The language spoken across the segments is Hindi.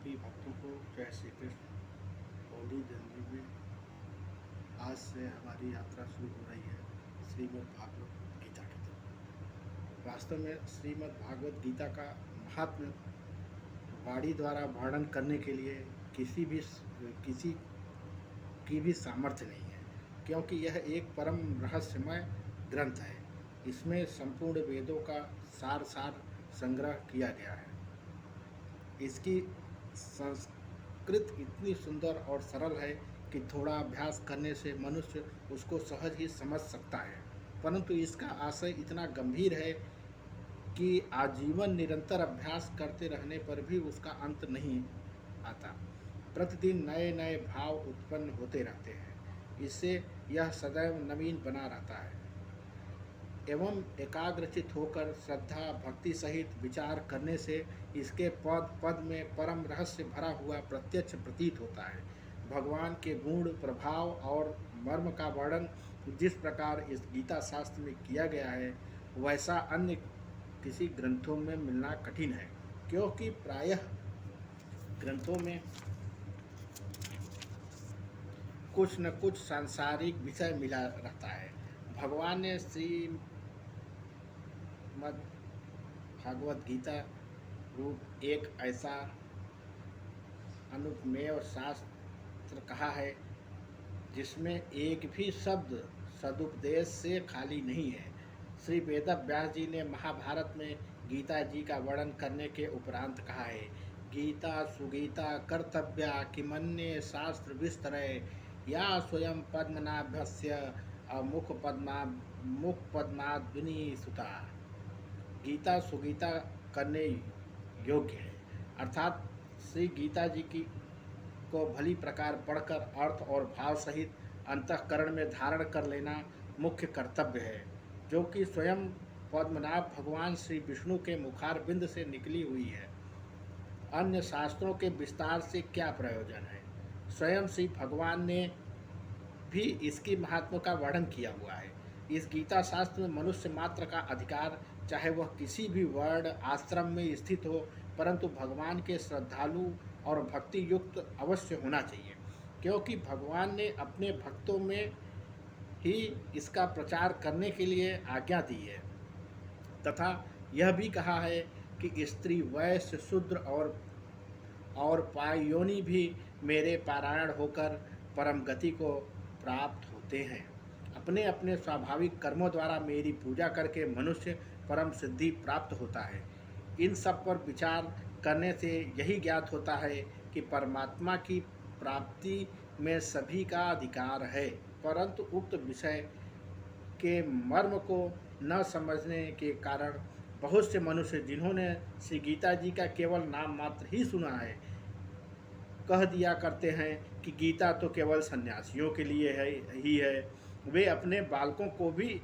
सभी भक्तों को जय श्री कृष्ण। होली जल्दी में आज से हमारी यात्रा शुरू हो रही है श्रीमद् भागवत गीता की तरफ। वास्तव में श्रीमद् भागवत गीता का महात्म्य वाणी द्वारा वर्णन करने के लिए किसी की भी सामर्थ्य नहीं है, क्योंकि यह एक परम रहस्यमय ग्रंथ है। इसमें संपूर्ण वेदों का सार संग्रह किया गया है। इसकी संस्कृत इतनी सुंदर और सरल है कि थोड़ा अभ्यास करने से मनुष्य उसको सहज ही समझ सकता है, परंतु इसका आशय इतना गंभीर है कि आजीवन निरंतर अभ्यास करते रहने पर भी उसका अंत नहीं आता। प्रतिदिन नए नए भाव उत्पन्न होते रहते हैं। इससे यह सदैव नवीन बना रहता है एवं एकाग्रचित होकर श्रद्धा भक्ति सहित विचार करने से इसके पद पद में परम रहस्य भरा हुआ प्रत्यक्ष प्रतीत होता है। भगवान के गुण प्रभाव और मर्म का वर्णन जिस प्रकार इस गीता शास्त्र में किया गया है, वैसा अन्य किसी ग्रंथों में मिलना कठिन है, क्योंकि प्रायः ग्रंथों में कुछ न कुछ सांसारिक विषय मिला रहता है। भगवान ने श्रीमद् भागवत गीता रूप एक ऐसा अनुपमेय शास्त्र कहा है जिसमें एक भी शब्द सदुपदेश से खाली नहीं है। श्री वेदव्यास जी ने महाभारत में गीता जी का वर्णन करने के उपरांत कहा है, गीता सुगीता कर्तव्या किमन्ये शास्त्र विस्तरय या स्वयं पद्मनाभस्य मुख पद्माद्विनी सुता। गीता सुगीता करने योग्य है, अर्थात श्री गीता जी की को भली प्रकार पढ़कर अर्थ और भाव सहित अंतःकरण में धारण कर लेना मुख्य कर्तव्य है, जो कि स्वयं पद्मनाभ भगवान श्री विष्णु के मुखारबिंद से निकली हुई है। अन्य शास्त्रों के विस्तार से क्या प्रयोजन है? स्वयं श्री भगवान ने भी इसकी महात्मा का वर्णन किया हुआ है। इस गीता शास्त्र में मनुष्य मात्र का अधिकार, चाहे वह किसी भी वर्ण आश्रम में स्थित हो, परंतु भगवान के श्रद्धालु और भक्ति युक्त अवश्य होना चाहिए, क्योंकि भगवान ने अपने भक्तों में ही इसका प्रचार करने के लिए आज्ञा दी है, तथा यह भी कहा है कि स्त्री वैश्य शूद्र और पायोनी भी मेरे पारायण होकर परम गति को प्राप्त होते हैं। अपने अपने स्वाभाविक कर्मों द्वारा मेरी पूजा करके मनुष्य परम सिद्धि प्राप्त होता है। इन सब पर विचार करने से यही ज्ञात होता है कि परमात्मा की प्राप्ति में सभी का अधिकार है, परंतु उक्त विषय के मर्म को न समझने के कारण बहुत से मनुष्य, जिन्होंने श्री गीता जी का केवल नाम मात्र ही सुना है, कह दिया करते हैं कि गीता तो केवल सन्यासियों के लिए है। वे अपने बालकों को भी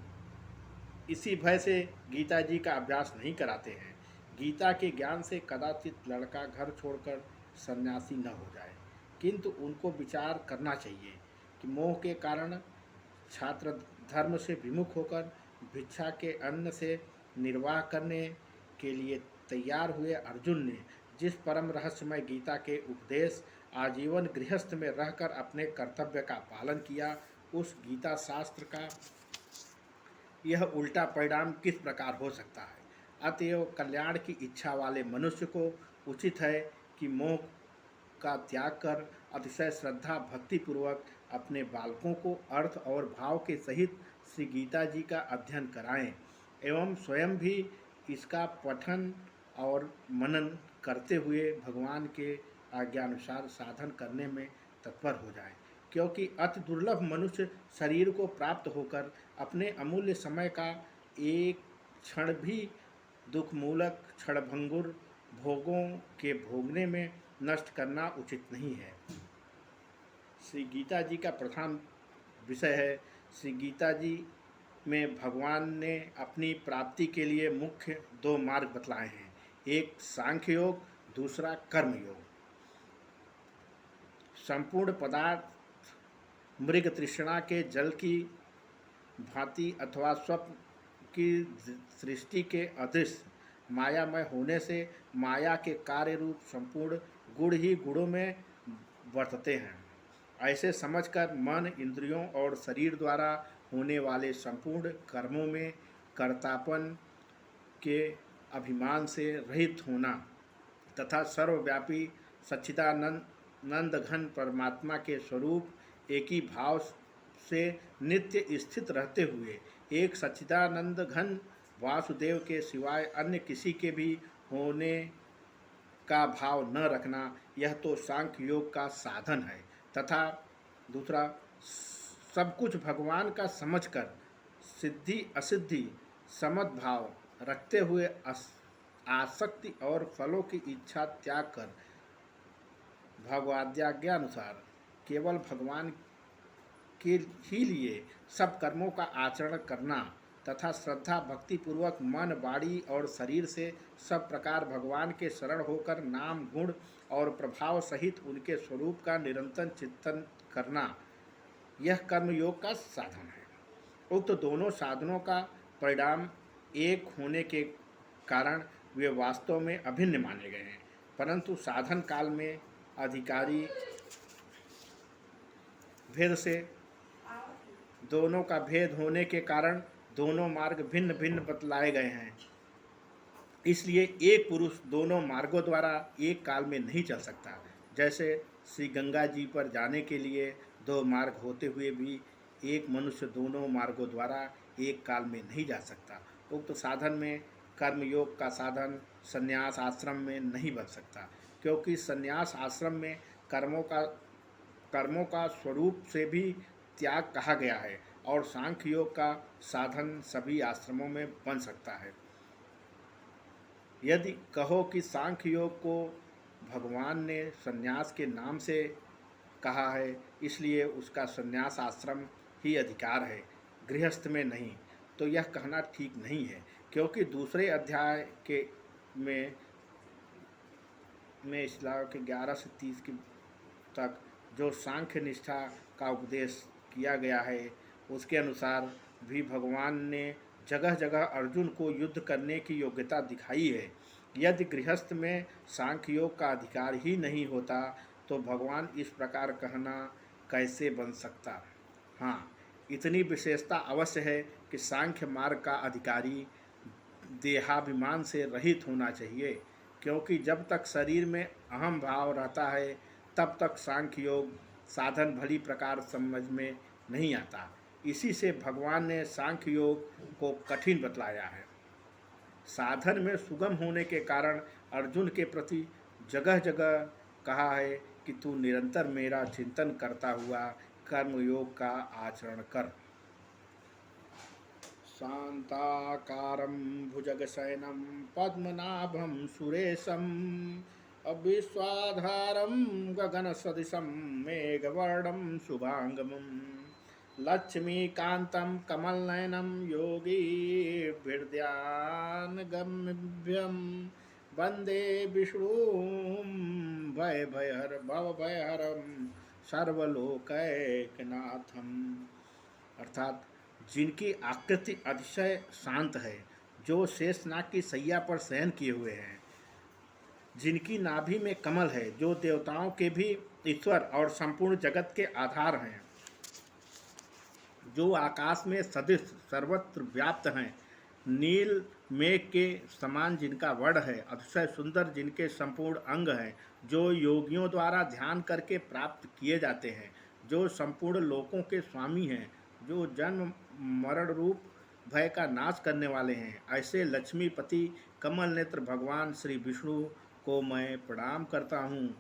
इसी भय से गीता जी का अभ्यास नहीं कराते हैं। गीता के ज्ञान से कदाचित लड़का घर छोड़कर सन्यासी न हो जाए, किंतु उनको विचार करना चाहिए कि मोह के कारण छात्र धर्म से विमुख होकर भिक्षा के अन्न से निर्वाह करने के लिए तैयार हुए अर्जुन ने जिस परम रहस्यमय गीता के उपदेश आजीवन गृहस्थ में रहकर अपने कर्तव्य का पालन किया, उस गीता शास्त्र का यह उल्टा परिणाम किस प्रकार हो सकता है? अतएव कल्याण की इच्छा वाले मनुष्य को उचित है कि मोह का त्याग कर अतिशय श्रद्धा भक्ति पूर्वक अपने बालकों को अर्थ और भाव के सहित श्री गीता जी का अध्ययन कराएं एवं स्वयं भी इसका पठन और मनन करते हुए भगवान के आज्ञानुसार साधन करने में तत्पर हो जाएं, क्योंकि अति दुर्लभ मनुष्य शरीर को प्राप्त होकर अपने अमूल्य समय का एक क्षण भी दुखमूलक क्षणभंगुर भोगों के भोगने में नष्ट करना उचित नहीं है। श्री गीता जी का प्रधान विषय है। श्री गीता जी में भगवान ने अपनी प्राप्ति के लिए मुख्य दो मार्ग बतलाए हैं, एक सांख्य योग, दूसरा कर्म योग। संपूर्ण पदार्थ मृग तृष्णा के जल की भांति अथवा स्वप्न की सृष्टि के अदृश्य मायामय होने से माया के कार्य रूप संपूर्ण गुण ही गुणों में वर्तते हैं। ऐसे समझकर मन, इंद्रियों और शरीर द्वारा होने वाले संपूर्ण कर्मों में कर्तापन के अभिमान से रहित होना तथा सर्वव्यापी सच्चिदानंद घन परमात्मा के स्वरूप एक ही भाव से नित्य स्थित रहते हुए एक सच्चिदानंद घन वासुदेव के सिवाय अन्य किसी के भी होने का भाव न रखना, यह तो सांख्य योग का साधन है। तथा दूसरा, सब कुछ भगवान का समझकर सिद्धि असिद्धि समद्भाव रखते हुए आसक्ति और फलों की इच्छा त्याग कर भगवद्आज्ञानुसार केवल भगवान के ही लिए सब कर्मों का आचरण करना तथा श्रद्धा भक्ति पूर्वक मन, वाणी और शरीर से सब प्रकार भगवान के शरण होकर नाम, गुण और प्रभाव सहित उनके स्वरूप का निरंतर चिंतन करना, यह कर्मयोग का साधन है। उक्त दोनों साधनों का परिणाम एक होने के कारण वे वास्तव में अभिन्न माने गए हैं, परंतु साधन काल में अधिकारी भेद से दोनों का भेद होने के कारण दोनों मार्ग भिन्न भिन्न बतलाए गए हैं। इसलिए एक पुरुष दोनों मार्गों द्वारा एक काल में नहीं चल सकता। जैसे श्री गंगा जी पर जाने के लिए दो मार्ग होते हुए भी एक मनुष्य दोनों मार्गों द्वारा एक काल में नहीं जा सकता। उक्त साधन में कर्मयोग का साधन संन्यास आश्रम में नहीं बन सकता, क्योंकि संन्यास आश्रम में कर्मों का स्वरूप से भी त्याग कहा गया है और सांख्य योग का साधन सभी आश्रमों में बन सकता है। यदि कहो कि सांख्य योग को भगवान ने संन्यास के नाम से कहा है, इसलिए उसका संन्यास आश्रम ही अधिकार है, गृहस्थ में नहीं, तो यह कहना ठीक नहीं है, क्योंकि दूसरे अध्याय के में श्लोक के 11 से 30 तक जो सांख्य निष्ठा का उपदेश किया गया है, उसके अनुसार भी भगवान ने जगह जगह अर्जुन को युद्ध करने की योग्यता दिखाई है। यदि गृहस्थ में सांख्य योग का अधिकार ही नहीं होता तो भगवान इस प्रकार कहना कैसे बन सकता। हाँ, इतनी विशेषता अवश्य है कि सांख्य मार्ग का अधिकारी देहाभिमान से रहित होना चाहिए, क्योंकि जब तक शरीर में अहम भाव रहता है तब तक सांख्य योग साधन भली प्रकार समझ में नहीं आता। इसी से भगवान ने सांख्य योग को कठिन बतलाया है। साधन में सुगम होने के कारण अर्जुन के प्रति जगह जगह कहा है कि तू निरंतर मेरा चिंतन करता हुआ कर्मयोग का आचरण कर। शांताकारं भुजगशयनं पद्मनाभं सुरेशं अविश्वाधारं गगनसदृशं मेघवर्णं शुभांगमं लक्ष्मीकान्तं कमलनयनं योगीभिर्ध्यानगम्यं वन्दे विष्णुं भवभयहरं सर्वलोकैकनाथम्। अर्थात जिनकी आकृति अतिशय शांत है, जो शेषनाग की सैया पर शयन किए हुए हैं, जिनकी नाभि में कमल है, जो देवताओं के भी ईश्वर और संपूर्ण जगत के आधार हैं, जो आकाश में सदृश सर्वत्र व्याप्त हैं, नील मेघ के समान जिनका वर्ण है, अतिशय सुंदर जिनके संपूर्ण अंग हैं, जो योगियों द्वारा ध्यान करके प्राप्त किए जाते हैं, जो संपूर्ण लोकों के स्वामी हैं, जो जन्म मरण रूप भय का नाश करने वाले हैं, ऐसे लक्ष्मीपति कमल नेत्र भगवान श्री विष्णु को मैं प्रणाम करता हूँ।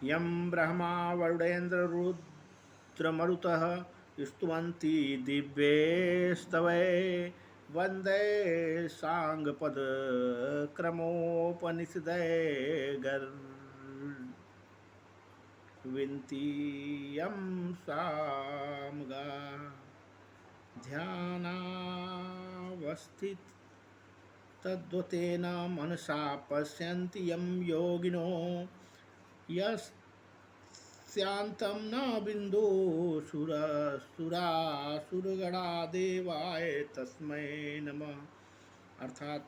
यम ब्रह्मा वरुणेन्द्र रुद्रमरुतः स्तुवन्ति दिव्यैस्तवै वन्दे सांगपद क्रमोपनिषदै गर्विन्ति यं सामगा ध्यानावस्थितद्वतेन मनसा पश्यन्ति यं योगिनो यस्यान्तं न बिन्दु सुरासुरगणा देवाय तस्मै नमः। अर्थात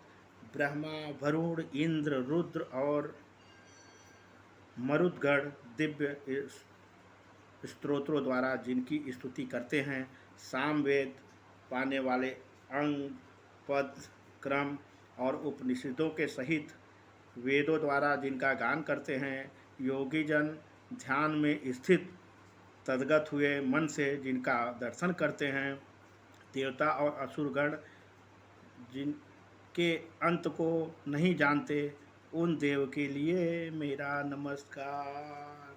ब्रह्मा, वरुण, इंद्र, रुद्र और मरुदगण दिव्य स्तोत्रों द्वारा जिनकी स्तुति करते हैं, सामवेद पाने वाले अंग, पद, क्रम और उपनिषदों के सहित वेदों द्वारा जिनका गान करते हैं, योगी जन ध्यान में स्थित तद्गत हुए मन से जिनका दर्शन करते हैं, देवता और असुरगण जिनके अंत को नहीं जानते, उन देव के लिए मेरा नमस्कार।